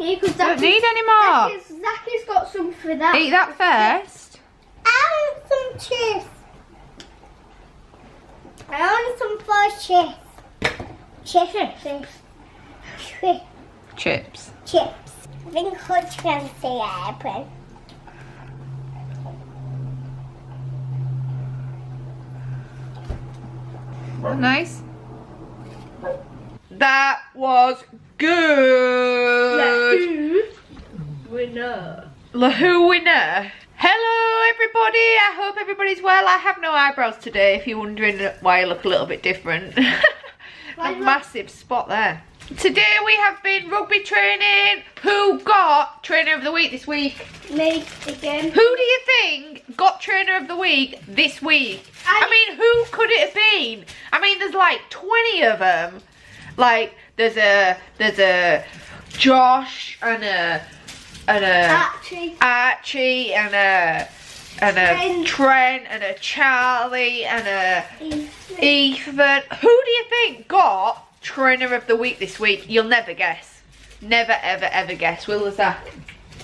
Don't need any more. Zacky's got some for that. Eat that first. I want some chips. I want some chips. Chips. Chips. I think Hutch can say apple. Nice. That was good. Winner. Lahoo winner. Hello everybody, I hope everybody's well. I have no eyebrows today if you're wondering why I look a little bit different. A massive spot there. Today we have been rugby training. Who got trainer of the week this week? Me again. Who do you think got trainer of the week this week? I mean, who could it have been? I mean, there's like 20 of them. Like there's a Josh and a Archie and a Trent and a Charlie and a Ethan. Who do you think got trainer of the week this week? You'll never guess. Never ever ever guess, will we, Zach?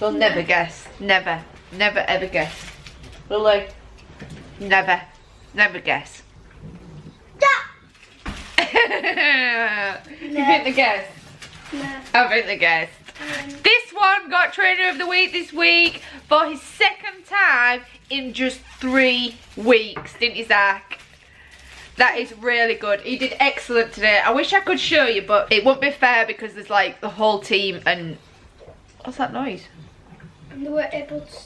We'll never guess. Never ever guess. Will we? Never guess. You think the guess? No. I think the guess. This one got trainer of the week this week for his second time in just 3 weeks, didn't you, Zach? That is really good. He did excellent today. I wish I could show you, but it won't be fair because there's like the whole team and... What's that noise? And they were able to...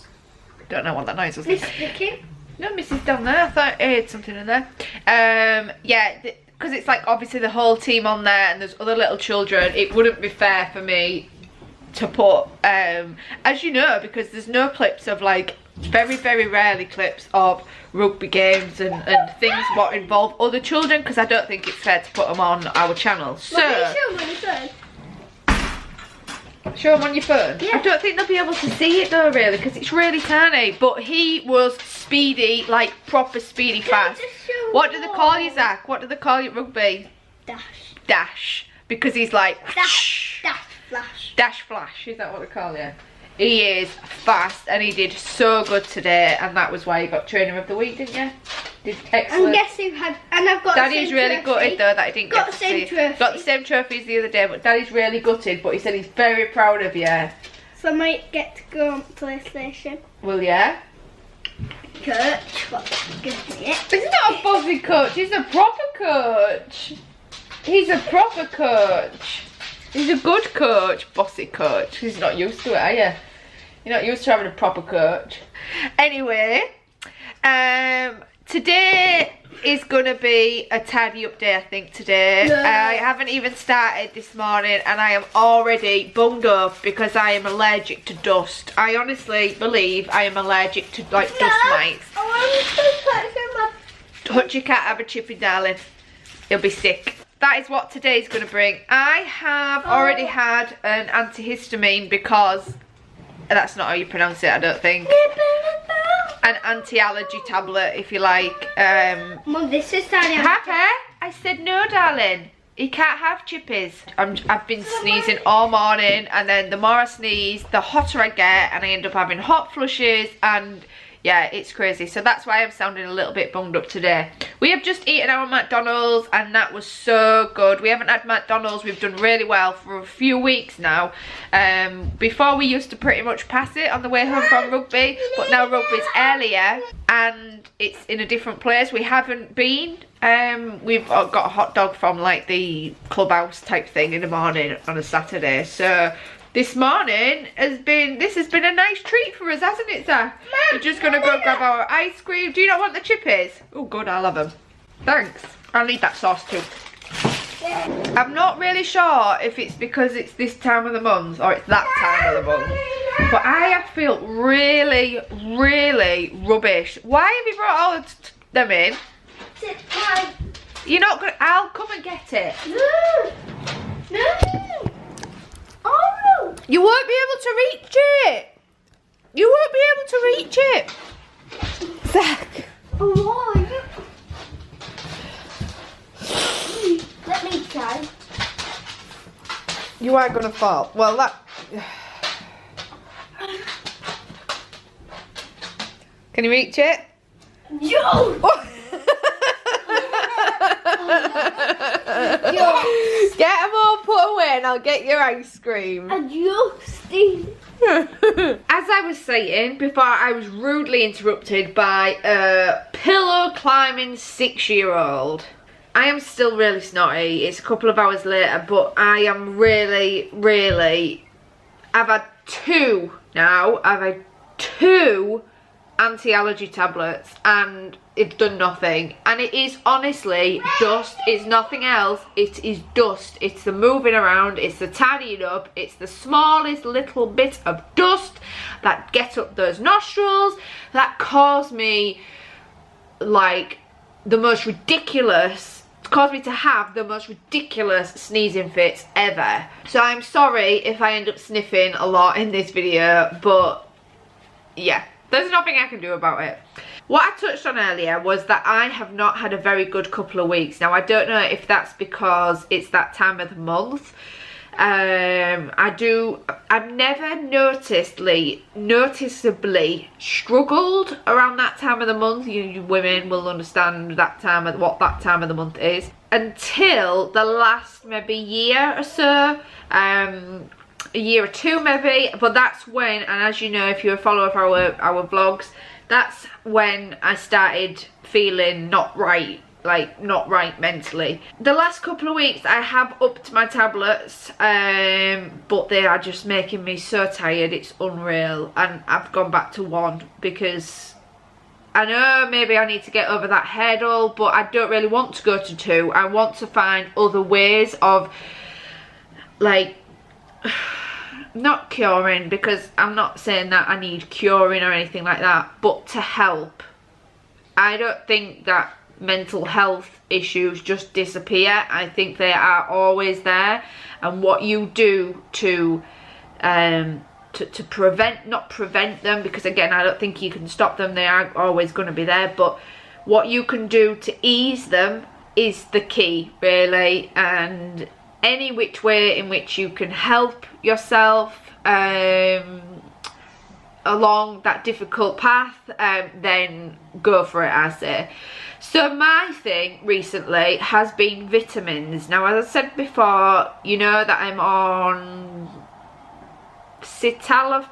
Don't know what that noise was. Miss Vicky? No, Mrs. down there. I thought I heard something in there. Yeah, because it's like obviously the whole team on there and there's other little children. It wouldn't be fair for me to put, as you know, because there's no clips of like, very rarely clips of rugby games and things what involve other children, because I don't think it's fair to put them on our channel. So show them on your phone. Yeah. I don't think they'll be able to see it though, really, because it's really tiny. But he was speedy, like proper speedy fast. What do they call you, Zach? What do they call you at rugby? Dash. Because he's like Dash flash. Is that what they call you? He is fast and he did so good today, and that was why he got trainer of the week, didn't you? Did excellent. And guess who had? And I've got. Daddy's really gutted though that he didn't get the to same see. trophy. Got the same trophy as the other day, but Daddy's really gutted. But he said he's very proud of you. So I might get to go on PlayStation. Will ya? Coach, what good it? He's not a bossy coach. He's a proper coach. He's a proper coach. He's a good coach, bossy coach. He's not used to it, are you? You're not used to having a proper coach. Anyway, today is going to be a tidy up day, I think, today. No. I haven't even started this morning and I am already bunged up because I am allergic to dust. I honestly believe I am allergic to like dust mites. Hutch, you can't have a chippy, darling. You'll be sick. That is what today's going to bring. I have already had an antihistamine because... That's not how you pronounce it, I don't think. An anti-allergy tablet, if you like. Mum, this is tiny. Happy? I said no, darling. He can't have chippies. I've been sneezing all morning, and then the more I sneeze, the hotter I get, and I end up having hot flushes, and yeah, it's crazy. So that's why I'm sounding a little bit bunged up today. We have just eaten our McDonald's and that was so good. We haven't had McDonald's, we've done really well for a few weeks now. Before we used to pretty much pass it on the way home from rugby, but now rugby's earlier and it's in a different place. We haven't been. We've got a hot dog from like the clubhouse type thing in the morning on a Saturday. So this morning has been a nice treat for us, hasn't it, Zach? We're just gonna go grab our ice cream. Do you not want the chippies? Oh good, I'll have them. Thanks. I'll need that sauce too. I'm not really sure if it's because it's this time of the month or it's that time of the month, but I feel really rubbish. Why have you brought all them in? You're not gonna... I'll come and get it. No. Oh. You won't be able to reach it. You won't be able to reach it. Zach. Why? Let me try. You are gonna fall. Well, that... Can you reach it? Yo! Get them all put away and I'll get your ice cream. Adjusting. As I was saying before, I was rudely interrupted by a pillow climbing 6-year-old. I am still really snotty. It's a couple of hours later, but I am really, I've had 2 now. I've had 2 anti-allergy tablets and it's done nothing. And it is honestly dust. It's nothing else. It is dust. It's the moving around. It's the tidying up. It's the smallest little bit of dust that gets up those nostrils that cause me like the most ridiculous, caused me to have the most ridiculous sneezing fits ever. So I'm sorry if I end up sniffing a lot in this video, but yeah, there's nothing I can do about it. What I touched on earlier was that I have not had a very good couple of weeks. Now I don't know if that's because it's that time of the month. I've never noticeably struggled around that time of the month. You women will understand that time of what that time of the month is, until the last maybe year or so, a year or 2 maybe. But that's when, and as you know if you're a follower of our vlogs, that's when I started feeling not right. Like not right mentally. The last couple of weeks I have upped my tablets, but they are just making me so tired, it's unreal. And I've gone back to 1 because I know maybe I need to get over that hurdle, but I don't really want to go to 2. I want to find other ways of like not curing, because I'm not saying that I need curing or anything like that, but to help. I don't think that mental health issues just disappear. I think they are always there, and what you do to prevent, not prevent them, because again I don't think you can stop them, they are always going to be there, but what you can do to ease them is the key really. And any which way in which you can help yourself along that difficult path, then go for it, I say. So my thing recently has been vitamins. Now as I said before, you know that I'm on citalopram,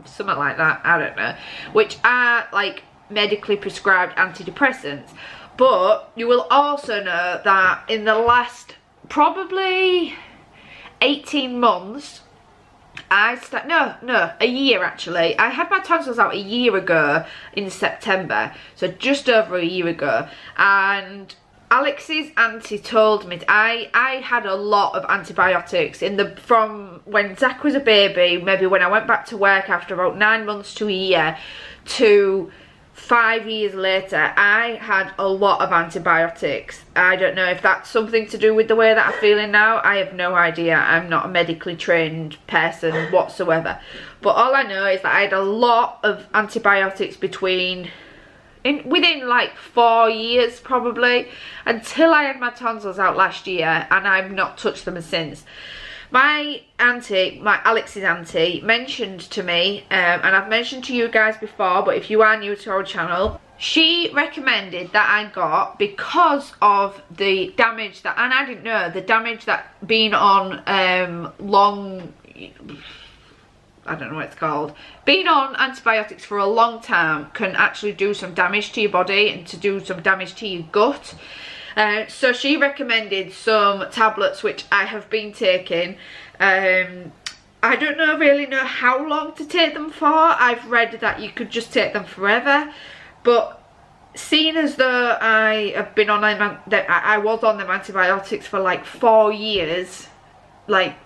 something like that, I don't know, which are like medically prescribed antidepressants. But you will also know that in the last probably 18 months, a year actually. I had my tonsils out a year ago in September, so just over a year ago. And Alex's auntie told me I had a lot of antibiotics from when Zach was a baby, maybe when I went back to work after about 9 months to a year, to 5 years later. I had a lot of antibiotics. I don't know if that's something to do with the way that I'm feeling now. I have no idea. I'm not a medically trained person whatsoever. But all I know is that I had a lot of antibiotics within like 4 years probably, until I had my tonsils out last year, and I've not touched them since. My auntie, Alex's auntie, mentioned to me, and I've mentioned to you guys before, but if you are new to our channel, she recommended that I got, because of the damage that, and I didn't know, the damage that being on long, I don't know what it's called, being on antibiotics for a long time can actually do some damage to your body and to do some damage to your gut. So she recommended some tablets which I have been taking. I don't really know how long to take them for. I've read that you could just take them forever, but seeing as though I have been on them, I was on them antibiotics for like 4 years, like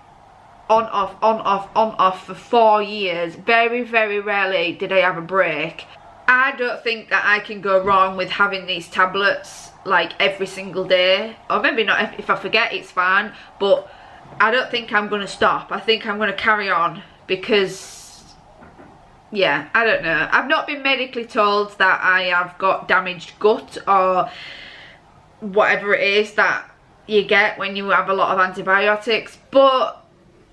on off for 4 years. Very rarely did I have a break. I don't think that I can go wrong with having these tablets like every single day, or maybe not. If I forget, it's fine, but I don't think I'm going to stop. I think I'm going to carry on, because yeah, I don't know, I've not been medically told that I have got damaged gut or whatever it is that you get when you have a lot of antibiotics, but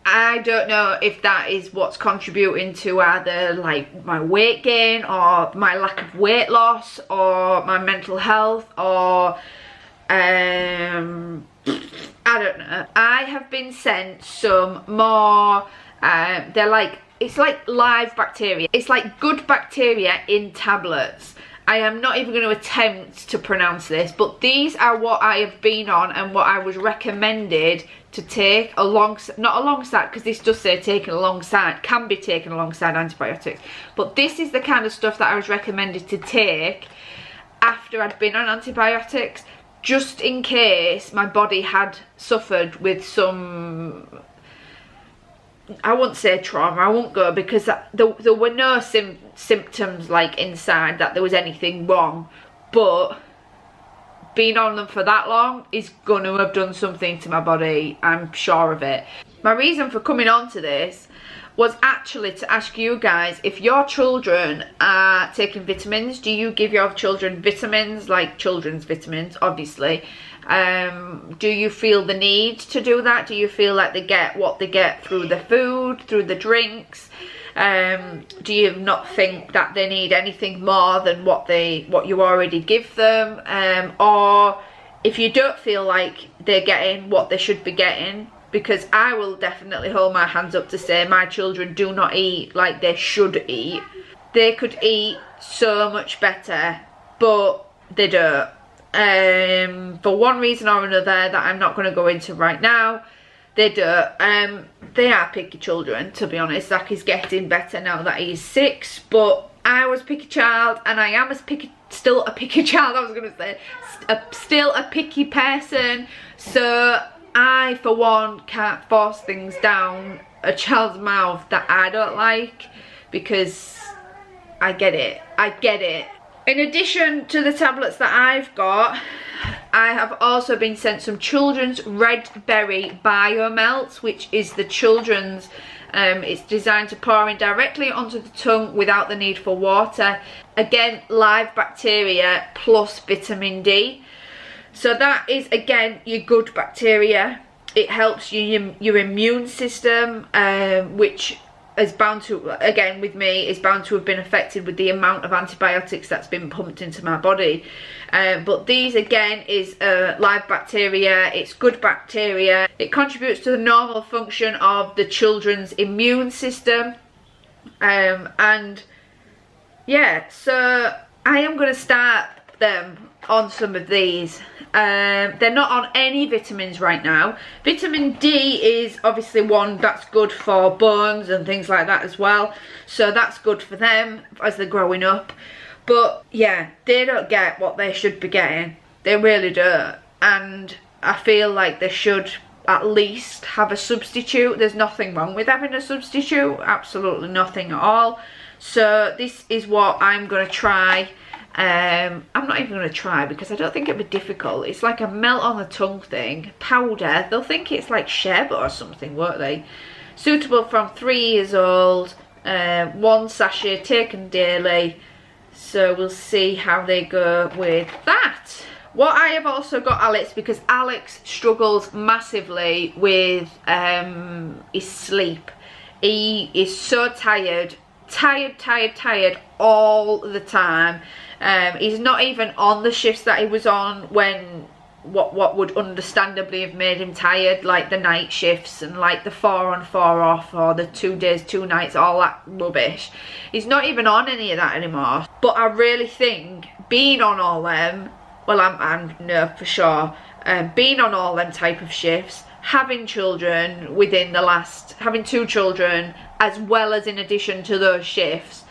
I don't know if that is what's contributing to either like my weight gain or my lack of weight loss or my mental health or I don't know. I have been sent some more, they're like, it's like live bacteria. It's like good bacteria in tablets. I am not even going to attempt to pronounce this, but these are what I have been on and what I was recommended to take alongside, not alongside, because this does say taken alongside, can be taken alongside antibiotics, but this is the kind of stuff that I was recommended to take after I'd been on antibiotics, just in case my body had suffered with some, I won't say trauma, I won't go, because there were no symptoms like inside that there was anything wrong, but being on them for that long is going to have done something to my body, I'm sure of it. My reason for coming on to this was actually to ask you guys, if your children are taking vitamins, do you give your children vitamins, like children's vitamins, obviously? Do you feel the need to do that? Do you feel like they get what they get through the food, through the drinks? Do you not think that they need anything more than what you already give them? Or if you don't feel like they're getting what they should be getting, because I will definitely hold my hands up to say my children do not eat like they should eat. They could eat so much better, but they don't. For one reason or another that I'm not going to go into right now, they don't. They are picky children, to be honest. Zach is getting better now that he's 6, but I was a picky child, and I am still a picky child, I was going to say, still a picky person, so I, for one, can't force things down a child's mouth that I don't like, because I get it. In addition to the tablets that I've got, I have also been sent some children's red berry bio melts, which is the children's, it's designed to pour in directly onto the tongue without the need for water. Again, live bacteria plus vitamin D. So that is, again, your good bacteria. It helps your immune system, which is bound to, again with me, is bound to have been affected with the amount of antibiotics that's been pumped into my body. But these, again, is live bacteria. It's good bacteria. It contributes to the normal function of the children's immune system. And yeah, so I am going to start them on some of these. They're not on any vitamins right now. Vitamin D is obviously one that's good for bones and things like that as well, so that's good for them as they're growing up. But yeah, they don't get what they should be getting. They really don't, and I feel like they should at least have a substitute. There's nothing wrong with having a substitute, absolutely nothing at all. So this is what I'm going to try. I'm not even going to try, because I don't think it'll be difficult. It's like a melt on the tongue thing, powder. They'll think it's like sherbet or something, won't they? Suitable from 3 years old, 1 sachet taken daily. So we'll see how they go with that. What I have also got Alex, because Alex struggles massively with his sleep. He is so tired all the time. He's not even on the shifts that he was on when what would understandably have made him tired, like the night shifts and like the 4 on 4 off, or the 2 days 2 nights, all that rubbish. He's not even on any of that anymore. But I really think being on all them, well, I'm no for sure, being on all them type of shifts, having children within the last, having 2 children, as well as in addition to those shifts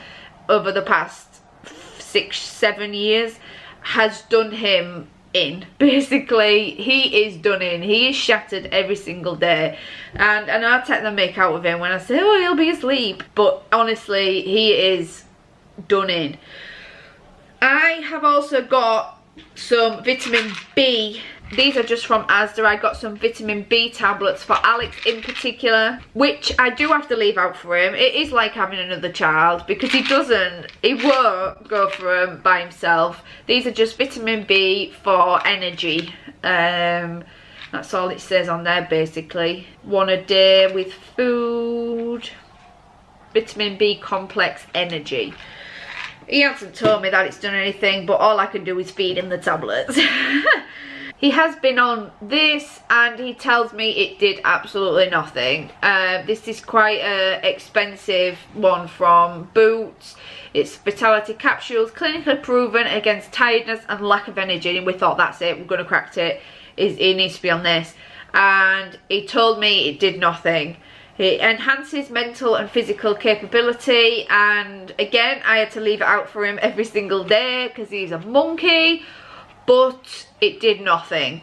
over the past 6-7 years, has done him in. Basically, he is done in. He is shattered every single day, and I take the mick out of him when I say, oh, he'll be asleep, but honestly, he is done in. I have also got some vitamin B. These are just from HAKZ. I got some vitamin B tablets for Alex in particular, which I do have to leave out for him. It is like having another child, because he won't go for them by himself. These are just vitamin B for energy. That's all it says on there basically. 1 a day with food. Vitamin B complex energy. He hasn't told me that it's done anything, but all I can do is feed him the tablets. He has been on this and he tells me it did absolutely nothing. This is quite an expensive one from Boots. It's Vitality Capsules, clinically proven against tiredness and lack of energy. And we thought, that's it, we're going to crack it. It needs to be on this. And he told me it did nothing. It enhances mental and physical capability. And again, I had to leave it out for him every single day because he's a monkey. But it did nothing.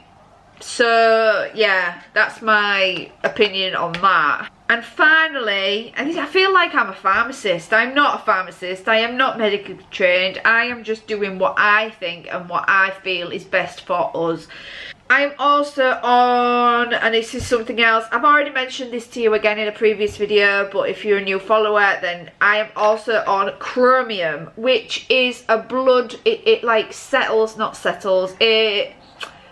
So yeah, that's my opinion on that. And finally, I feel like I'm a pharmacist. I'm not a pharmacist. I am not medically trained. I am just doing what I think and what I feel is best for us. I'm also on, and this is something else, I've already mentioned this to you again in a previous video, but if you're a new follower, then I am also on chromium, which is a blood, it like settles, not settles, it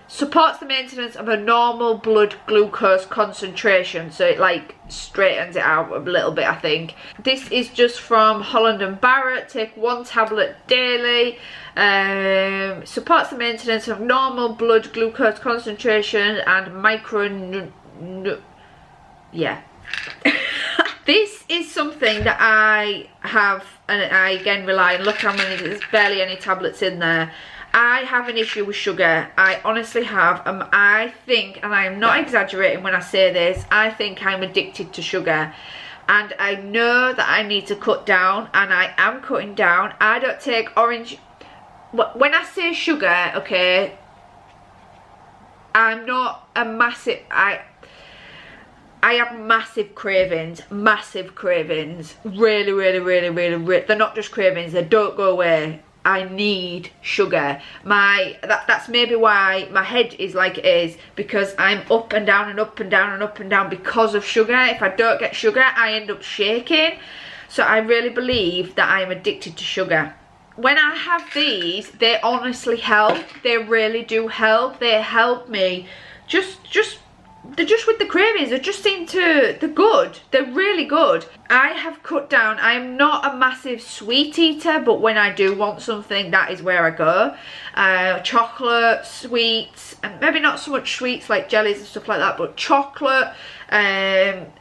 supports the maintenance of a normal blood glucose concentration, so it like straightens it out a little bit, I think. This is just from Holland and Barrett. Take 1 tablet daily. Supports the maintenance of normal blood glucose concentration and yeah. This is something that I have, and I again rely on. Look how many, there's barely any tablets in there. I have an issue with sugar. I honestly have. I think, and I am not exaggerating when I say this, I think I'm addicted to sugar. And I know that I need to cut down, and I am cutting down. I don't take orange. When I say sugar, okay, I'm not a massive, I have massive cravings, really, they're not just cravings, they don't go away. I need sugar. That's maybe why my head is like it is, because I'm up and down and up and down and up and down because of sugar. If I don't get sugar, I end up shaking. So I really believe that I'm addicted to sugar. When I have these, they honestly help. They really do help. They help me they're just with the cravings, they just seem to, they're good, they're really good. I have cut down, I am not a massive sweet eater, but when I do want something, that is where I go. Chocolate, sweets, and maybe not so much sweets like jellies and stuff like that, but chocolate,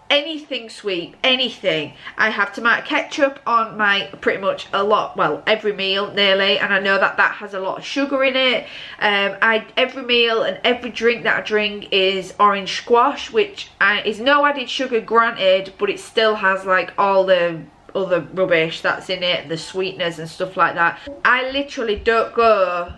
anything sweet, anything. I have tomato ketchup on my, pretty much a lot, well, every meal nearly, and I know that that has a lot of sugar in it. Every meal and every drink that I drink is orange squash, which is no added sugar granted, but it still has like all the other rubbish that's in it, the sweeteners and stuff like that. I literally don't go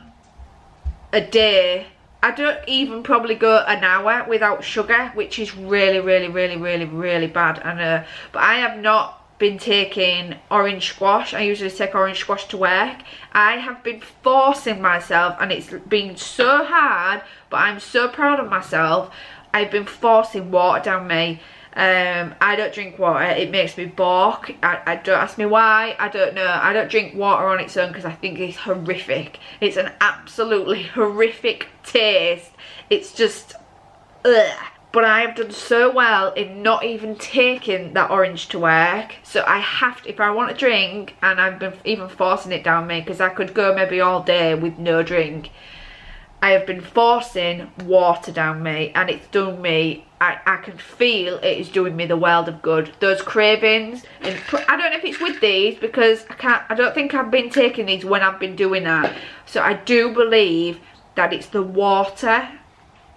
a day, I don't even probably go an hour without sugar, which is really bad, I know. But I have not been taking orange squash. I usually take orange squash to work. I have been forcing myself, and it's been so hard, but I'm so proud of myself. I've been forcing water down me. I don't drink water, it makes me balk. I don't ask me why, I don't know. I don't drink water on its own because I think it's horrific. It's an absolutely horrific taste. It's just ugh. But I have done so well in not even taking that orange to work, so I have to, if I want a drink, and I've been even forcing it down me because I could go maybe all day with no drink. I have been forcing water down me, and it's done me, I can feel it is doing me the world of good. Those cravings, and I don't know if it's with these, because I don't think I've been taking these when I've been doing that. So I do believe that it's the water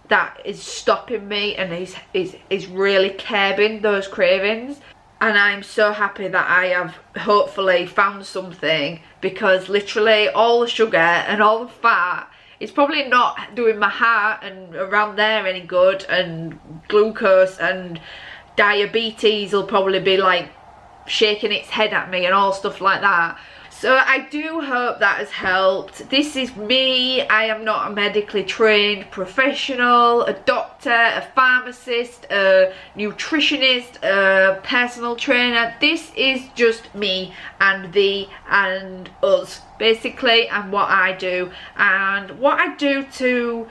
that is stopping me and is really curbing those cravings. And I'm so happy that I have hopefully found something, because literally all the sugar and all the fat, it's probably not doing my heart and around there any good, and glucose and diabetes will probably be like shaking its head at me and all stuff like that. So I do hope that has helped. This is me. I am not a medically trained professional, a doctor, a pharmacist, a nutritionist, a personal trainer. This is just me and thee and us, basically, and what I do. And what I do to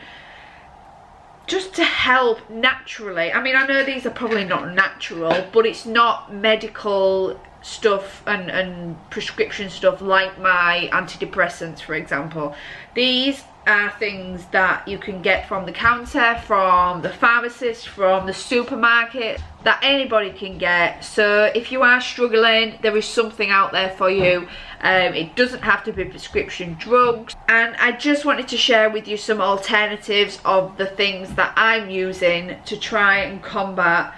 just to help naturally. I mean, I know these are probably not natural, but it's not medical stuff and prescription stuff like my antidepressants, for example. These are things that you can get from the counter, from the pharmacist, from the supermarket, that anybody can get. So if you are struggling, there is something out there for you. It doesn't have to be prescription drugs, and I just wanted to share with you some alternatives of the things that I'm using to try and combat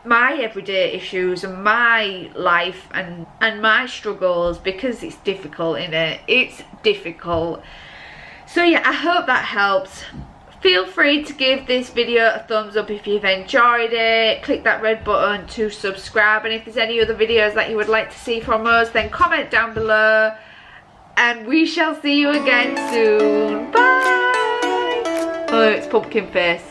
my everyday issues and my life and my struggles, because it's difficult, innit? It's difficult. So yeah, I hope that helps. Feel free to give this video a thumbs up if you've enjoyed it. Click that red button to subscribe, and if there's any other videos that you would like to see from us, then comment down below, and we shall see you again soon. Bye. Oh, it's pumpkin face.